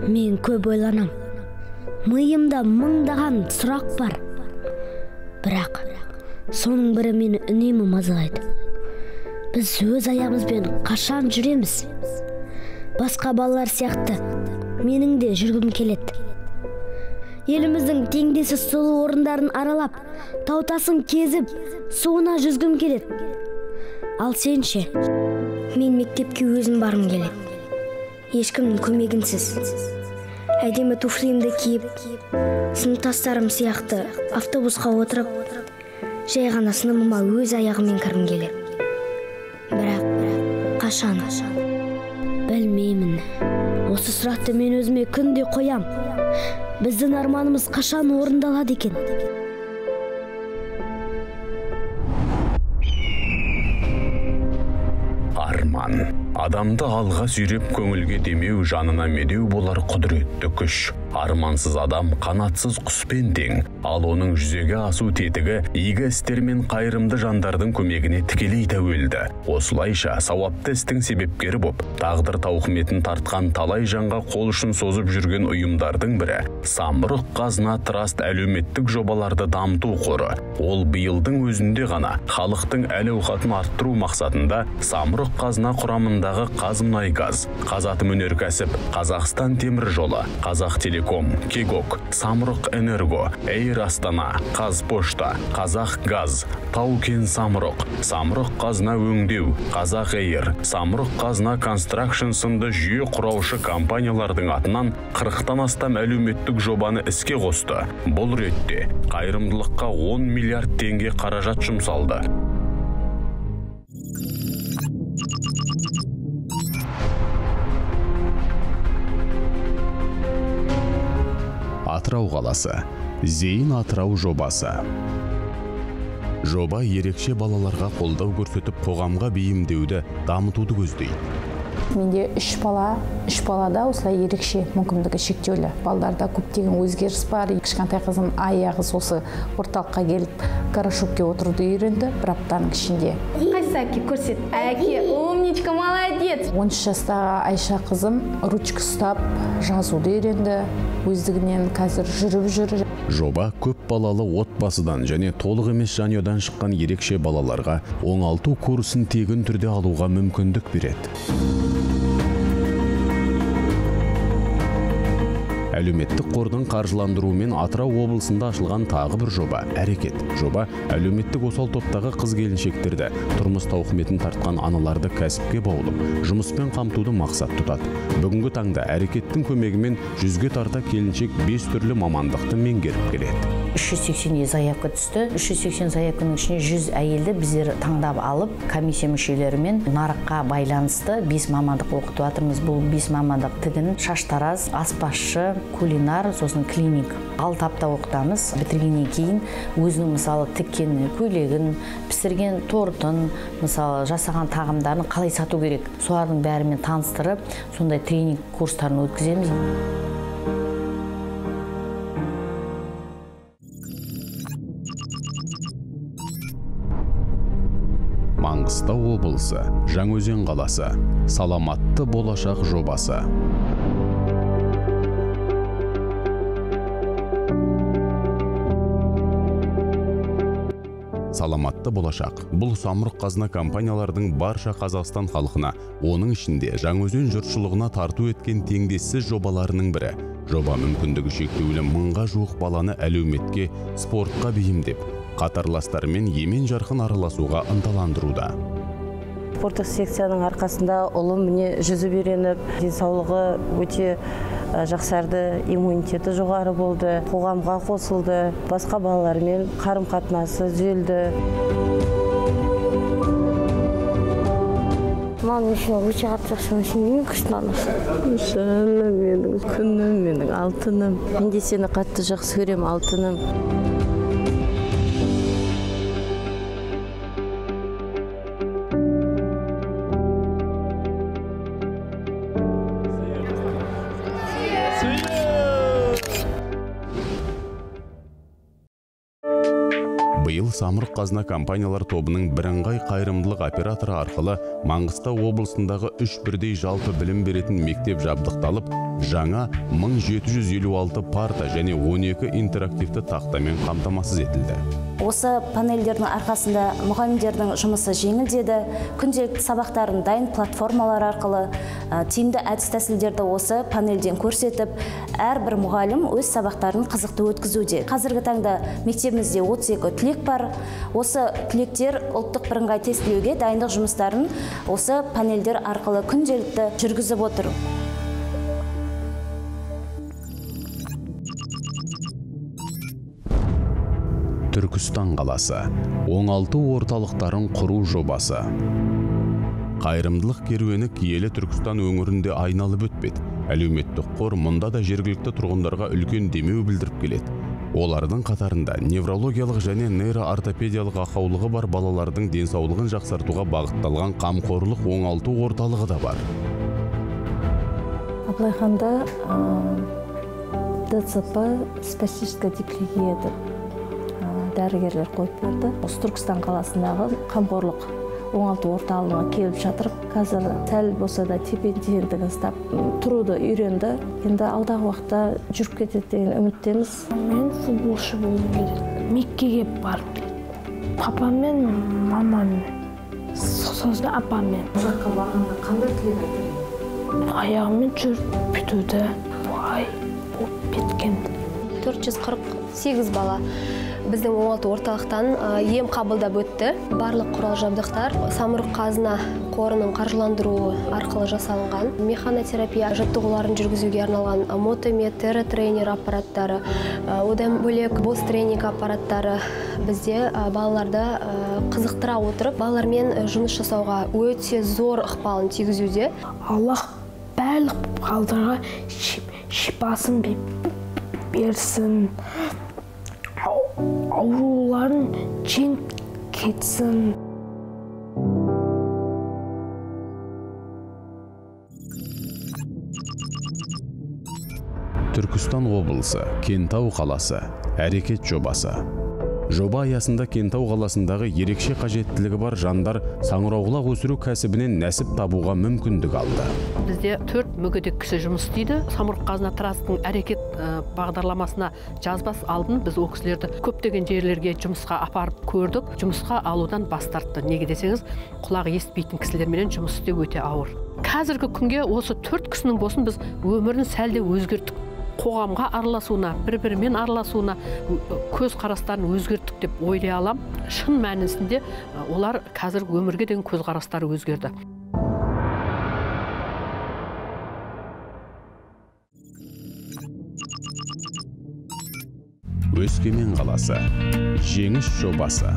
Мен көп ойланам. Миымда мыңдаған сұрақ бар. Бірақ соның бірі мені үнемі мазалайды. Біз өз аяғымызбен қашан жүреміз? Басқа балалар сияқты менің де жүргім келеді. Еліміздің теңдессіз сұлу орындарын аралап, таутасын кезіп, суына жүзгім келеді. Ал сен ше? Мен мектепке өзім барғым келеді. Ешкімнің көмегінсіз. Әдемі туфлимді киіп, сыныптастарым сияқты автобусқа отырып, жай ғана сыныбыма өз аяғыммен кіргім келеді. Бірақ қашан? Білмеймін. Осы сұрақты мен өзіме күнде қоям. Біздің арманымыз қашан орындалады екен? Арман. Адамды алға сүйреп көңілге демеу, жанына медеу болар құдіретті күш. Армансыз адам қанатсыз құспен тең, ал оның жүзеге асу тетігі игі істер мен қайырымды жандардың көмегіне тікелей тәуелді. Осылайша сауапты істің себепкері боп, тағдыр тауқыметін тартқан талай жанға қол ұшын созып жүрген ұйымдардың бірі Самұрық Қазына Траст әлеуметтік жобаларды дамыту қоры. Ол биылдың өзінде ғана халықтың әл-ауқатын арттыру мақсатында Самұрық Қазына құрамындағы Қазмұнайгаз, Қазатомөнеркәсіп, Қазақстан темір жолы, Қазақтелеком, Кегок, Самұрық Энерго, Эйр Астана, Қазпошта, Қазақгаз, Таукен Самұрық, Самұрық Қазына өңдеу, Қазақ Эйр, Самұрық Қазына Констракшн сынды жүйе құраушы компаниялардың атынан 40-тан астам әлеуметтік жобаны іске қосты. Бұл ретте қайырымдылыққа 10 миллиард теңге қаражат жұмсалды. Атырау қаласы. Зейін Атырау жобасы. Жоба ерекше балаларға қолдау көрсетіп, қоғамға бейімдеуді, дамытуды көздейді. Менде 3 балада осылай ерекше мүмкіндігі шектеулі. Балаларда көптеген өзгеріс бар. Кішкентай қызым аяғы сосы орталыққа келіп, карашокке отыруды үйренді бір аптаның ішінде. Қайсы әке көрсет? Әке, умничка, молодец. 13 жастағы Айша қызым ручка ұстап жазуды үйренді. Өздігінен қазір жүріп жүр. Жоба көп балалы отбасыдан және толық емес жанұядан шыққан ерекше балаларға оңалту курсын тегін түрде алуға мүмкіндік береді. Әлеуметтік қордың қаржыландыруымен Атырау облысында ашылған тағы бір жоба әрекет. Жоба әлеуметтік осал топтағы қыз-келіншектерді, тұрмыс тауқыметін тартқан аналарды кәсіпке баулып, жұмыспен қамтуды мақсат тұтады. Бүгінгі таңда әрекеттің көмегімен 100-ге тарта келіншек 5 түрлі мамандықты меңгеріп келеді. 380 заявка түсті. 380 заявканың ішіне 100 әйелді біздер таңдап алып, комиссия мүшелерімен нарыққа байланысты 5 мамандық оқытып жатырмыз. Бұл 5 мамандық тігін, шаштараз, аспазшы, кулинар, сосын клиник. 6 апта оқытамыз. Бітіргеннен кейін өзінің мысалы тіккен көйлегін, пісірген тортын, мысалы жасаған тағамдарын қалай сату керек, солардың бәрімен таныстырып, сондай тренинг курстарын өткіземіз. Маңғыстау облысы, Жаңаөзен қаласы, Саламатты болашақ жобасы. Саламатты болашақ. Бұл Самұрық Қазына компаниялардың барша Қазақстан халқына, оның ішінде Жаңаөзен жұртшылығына тарту еткен теңдессіз жобаларының бірі. Жоба мүмкіндігі шектеулі 1000-ға жуық баланы әлеуметке, спортқа бейімдеп, қатарластарымен емен жарқын араласуға ынталандыруда. Спорттық секцияның арқасында ұлым міне жүзіп үйреніп, денсаулығы өте жақсарды, иммунитеті жоғары болды, қоғамға қосылды, басқа балалармен қарым-қатынасы түзелді. Мам, үшін өте қатырсың, сен күшін аласың? Жаным менің, күнім менің, алтыным. Мен де сені қатты жақсы көрем, алтыным. Быйыл Самұрық Қазына компаниялар тобының бірыңғай қайырымдылық операторы арқылы Маңғыстау облысындағы 3 бірдей жалпы білім беретін мектеп жабдықталып, жаңа 1756 парта және 12 интерактивті тақтамен қамтамасыз етілді. Осы панельдердің арқасында мұғалімдердің жұмысы жеңілдеді, күнделікті сабақтарын дайын платформалар арқылы тиімді әдіс-тәсілдерді осы панельден көрсетіп, әрбір мұғалім өз сабақтарын қызықты өткізуде. Қазіргі таңда мектебімізде 32 түлек бар. Осы түлектер ұлттық бірыңғай тестілеуге дайындық жұмыстарын осы панельдер арқылы күнделікті жүргізіп отыр. Түркістан қаласы оңалту орталықтарын құру жобасы. Қайырымдылық керуені киелі Түркістан өңірінде айналып өтпеді. Әлеуметтік қор мұнда да жергілікті тұрғындарға үлкен демеу білдіріп келеді. Олардың қатарында неврологиялық және нейроортопедиялық ақаулығы бар балалардың денсаулығын жақсартуға бағытталған қамқорлық оңалту орталығы да бар. Абылайханда ДЦП специфическая диплегия дәрігерлер қойып берді. Осы Түркістан қаласындағы қамқорлық оңалту орталығына келіп жатыр. Қазір сәл болса да тепе-теңдігін ұстап тұруды үйренді. Енді алдағы уақытта жүріп кетеді деген үміттеміз. Мен футболшы болғым келеді. Меккеге барып келеді. Папамен, мамамен, сосын апамен. Жаққа барғанда қандай тілек айтты? Аяғымен жүріп бүйтуді, бай болып кеткенді. 448 бала біздің оңалту орталықтан ем қабылдап өтті. Барлық құрал жабдықтар Самұрық Қазына қорының қаржыландыруы арқылы жасалынған. Механотерапия жаттығуларын жүргізуге арналған мотомет, тренер аппараттары, одан бөлек бос тренинг аппараттары бізде балаларды қызықтыра отырып, балалармен жұмыс жасауға өте зор ықпалын тигізуде. Аллах барлық балдарға шипасын берсін. Ауруларын жеңіп кетсін. Түркістан облысы, Кентау қаласы, әрекет жобасы. Жоба аясында Кентау қаласындағы ерекше қажеттілігі бар жандар саңырауқұлақ өсіру кәсібінен нәсіп табуға мүмкіндік алды. Бізде 4 мүгедек кісі жұмыс істейді. Самұрық Қазына Трастың әрекет бағдарламасына жазбас алдын біз ол кісілерді көптеген жерлерге жұмысқа апарып көрдік. Жұмысқа алудан бас тартты. Неге десеңіз, құлағы естпейтін кісілермен жұмыс істеу өте ауыр. Қазіргі күнге осы 4 кісінің болсын біз өмірін сәлде өзгерттік. Қоғамға араласуына, бір-бірімен араласуына көз қарастарын өзгерттік деп ойлай алам. Шын мәнісінде олар қазір өмірге деген көз қарастары өзгерді. Өскемен қаласы, жеңіс жобасы.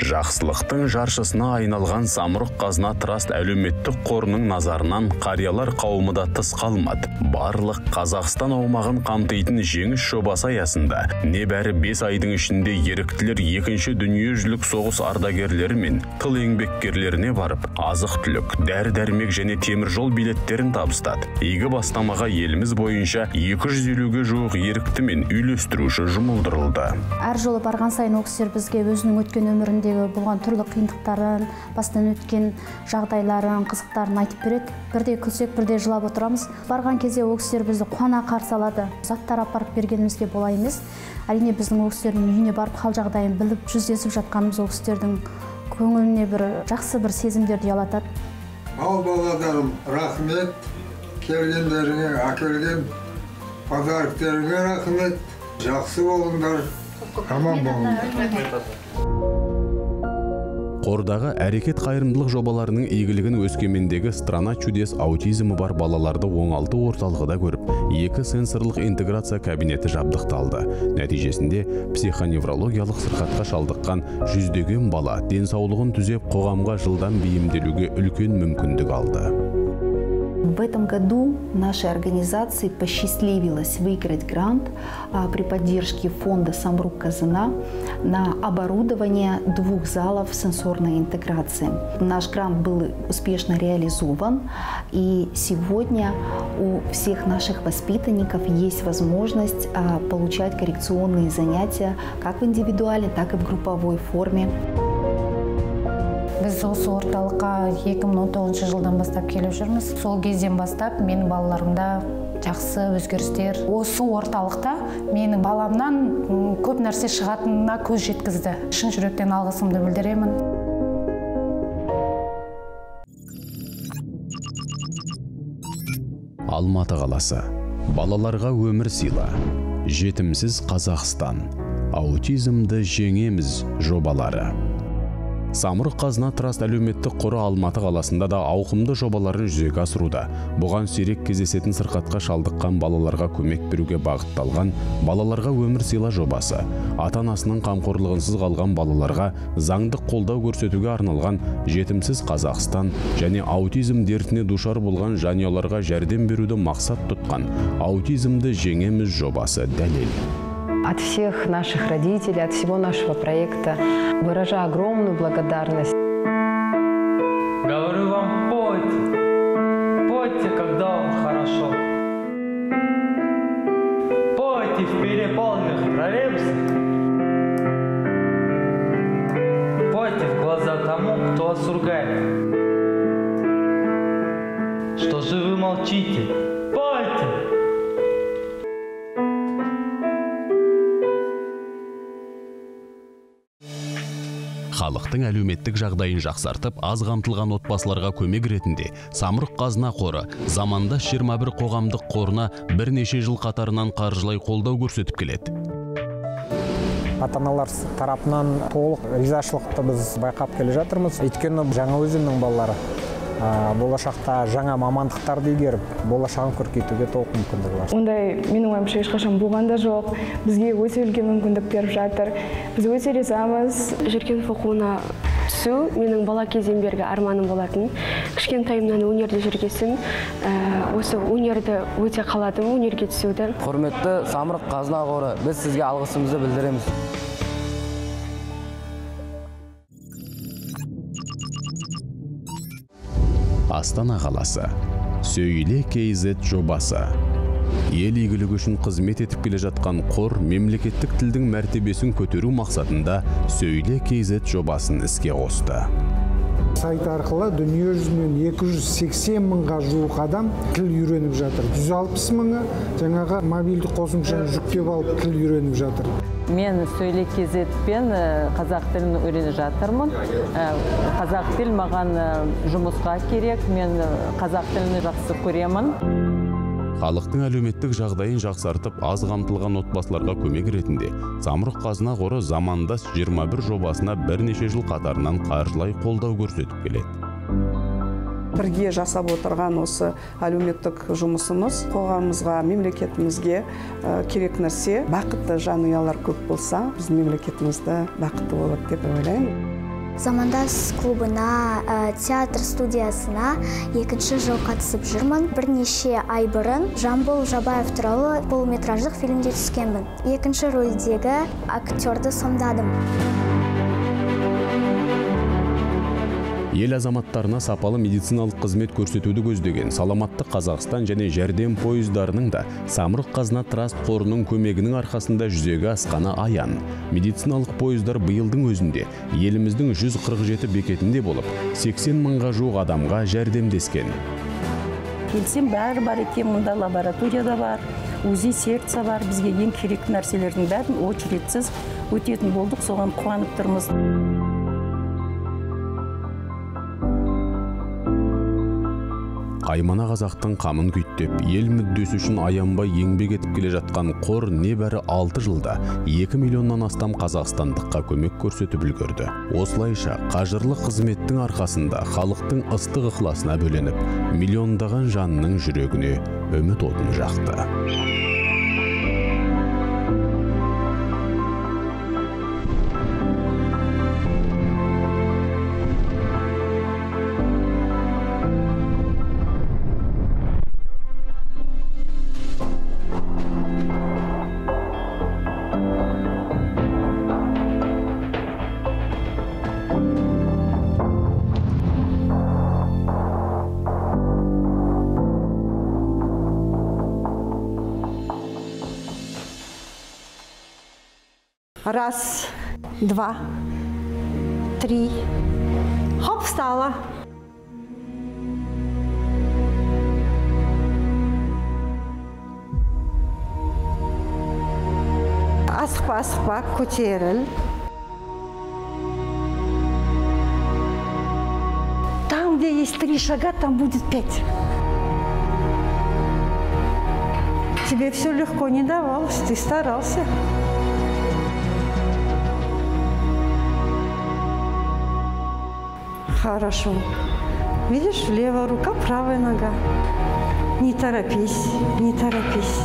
Жақсылықтың жаршысына айналған Самұрық Қазына Траст әлеуметтік қорының назарынан қариялар қауымы да тыс қалмады. Барлық Қазақстан аумағын қамтитын жеңіс жобасы аясында небәрі 5 айдың ішінде еріктілер 2-ші дүниежүзілік соғыс ардагерлері мен тыл еңбеккерлеріне барып, азық-түлік, дәрі-дәрмек және темір жол билеттерін табыстады. Игі бастамаға еліміз бойынша 250-ге жуық ерікті мен үйлестіруші жұмылдырылды. Әр жолы барған сайын оқыстер бізге өзінің өткен өмірінде болған түрлі қиындықтарын, бастан өткен жағдайларын, қызықтарын айтып береді. Бірде күлсек, бірде жылап отырамыз. Барған кезде ол кісілер бізді қуана қарсы алады. Заттар апарып бергенімізге бола емес. Әрине біздің ол кісілердің үйіне барып хал жағдайын біліп, жүздесіп жатқанымыз ол кісілердің көңіліне бір жақсы бір сезімдерді ұялатады. Ал балаларым, рахмет. Келгендеріңе, әкелген подарктеріңе рахмет. Жақсы болыңдар. Аман болыңдар. Қордағы әрекет қайырымдылық жобаларының игілігін Өскемендегі Страна чудес аутизмі бар балаларды оңалту орталығы да көріп, 2 сенсорлық интеграция кабинеті жабдықталды. Нәтижесінде психоневрологиялық сырқатқа шалдыққан 100-деген бала денсаулығын түзеп, қоғамға жылдам бейімделуге үлкен мүмкіндік алды. В этом году нашей организации посчастливилось выиграть грант при поддержке фонда «Самрук-Казына» на оборудование 2 залов сенсорной интеграции. Наш грант был успешно реализован, и сегодня у всех наших воспитанников есть возможность получать коррекционные занятия как в индивидуальной, так и в групповой форме. Біз осы орталыққа 2019 жылдан бастап келіп жүрміз. Сол кезден бастап менің балаларымда жақсы өзгерістер. Осы орталықта менің баламнан көп нәрсе шығатынына көз жеткізді. Шын жүректен алғысымды білдіремін. Алматы қаласы. Балаларға өмір сыйла. Жетімсіз Қазақстан. Аутизмді жеңеміз жобалары. Самұрық-Қазына Траст әлеуметтік қоры Алматы қаласында да ауқымды жобаларын жүзеге асыруда. Бұған сирек кездесетін сырқатқа шалдыққан балаларға көмек беруге бағытталған балаларға өмір сыйла жобасы, ата-анасының қамқорлығынсыз қалған балаларға заңдық қолдау көрсетуге арналған Жетімсіз Қазақстан және аутизм дертіне душар болған жанұяларға жәрдем беруді мақсат тұтқан аутизмді жеңеміз жобасы дәлел. От всех наших родителей, от всего нашего проекта выражаю огромную благодарность. Говорю вам, пойте. Пойте, когда вам хорошо. Пойте в переполненных троллейбусах. Пойте в глаза тому, кто вас ругает. Что же вы молчите? Пойте! Халықтың әлеуметтік жағдайын жақсартып, аз қамтылған отбасыларға көмек ретінде Самұрық-Қазына қоры замандас 21 қоғамдық қорына бірнеше жыл қатарынан қаржылай қолдау көрсетіп келеді. Ата-аналар тарапынан толық ризашылықты біз байқап келе жатырмыз. Өйткені жаңа өзімнің балалары болашақта жаңа мамандықтарды игеріп, болашағын көркейтуге толық мүмкіндігі бар. Ондай менің ойымша ешқашан болған да жоқ. Бізге өте үлкен мүмкіндік беріп жатыр. Біз өте ризамыз. Жүргенов оқуына түсу менің бала кезден бергі арманым болатын. Кішкентайымнан өнерде жүргесін, осы өнерді өте қаладым, өнерге түсуді. Құрметті Самұрық-Қазына қоры, біз сізге алғысымызды білдіреміз. Астана қаласы. Сөйле KZ жобасы. Ел игілігі үшін қызмет етіп келе жатқан қор мемлекеттік тілдің мәртебесін көтеру мақсатында Сөйле KZ жобасын іске қосты. Сайт арқылы дүние жүзінен 280 мыңға жуық адам тіл үйреніп жатыр. 160 мыңы жаңағы мобильді қосымшаны жүктеп алып тіл үйреніп жатыр. Мен Сөйле KZ-пен қазақ тілін үйреніп жатырмын. Қазақ тіл маған жұмысқа керек, мен қазақ тілін жақсы көремін. Халықтың әлеуметтік жағдайын жақсартып, аз қамтылған отбасыларға көмек ретінде Самұрық-Қазына қоры замандас 21 жобасына бірнеше жыл қатарынан қаржылай қолдау көрсетіп келеді. Бірге жасап отырған осы әлеуметтік жұмысымыз қоғамымызға, мемлекетімізге керек нәрсе. Бақытты жанұялар көп болса, біздің мемлекетімізді бақытты болады деп ойлаймын. Замандас клубына, театр студиясына 2-ші жыл қатысып жүрмін. Бірнеше ай бұрын Жамбыл Жабаев туралы полуметраждық фильмде түскенмін. 2-ші рөлдегі актерді сомдадым. Ел азаматтарына сапалы медициналық қызмет көрсетуді көздеген Саламатты Қазақстан және жәрдем пойыздарының да Самұрық-Қазына Траст қорының көмегінің арқасында жүзеге асқаны аян. Медициналық пойыздар биылдың өзінде еліміздің 147 бекетінде болып, 80 мыңға жуық адамға жәрдемдескен. Келсем бәрі бар екен, мұнда лабораторияда бар, УЗИ секция бар. Бізге ең керек нәрселердің бәрін очередсіз өтетін болдық, соған қуанып тұрмыз. Қаймана қазақтың қамын күйттеп, ел мүддесі үшін аянбай еңбек етіп келе жатқан қор небәрі 6 жылда 2 миллионнан астам қазақстандыққа көмек көрсетіп үлгерді. Осылайша қажырлы қызметтің арқасында халықтың ыстық ықыласына бөленіп, миллиондаған жанның жүрегіне үміт отын жақты. Раз, два, три. Хоп, встала. Асықпа, асықпа, көтеріл. Там, где есть 3 шага, там будет 5. Тебе все легко не давалось, ты старался. Хорошо. Видишь, левая рука, правая нога. Не торопись, не торопись.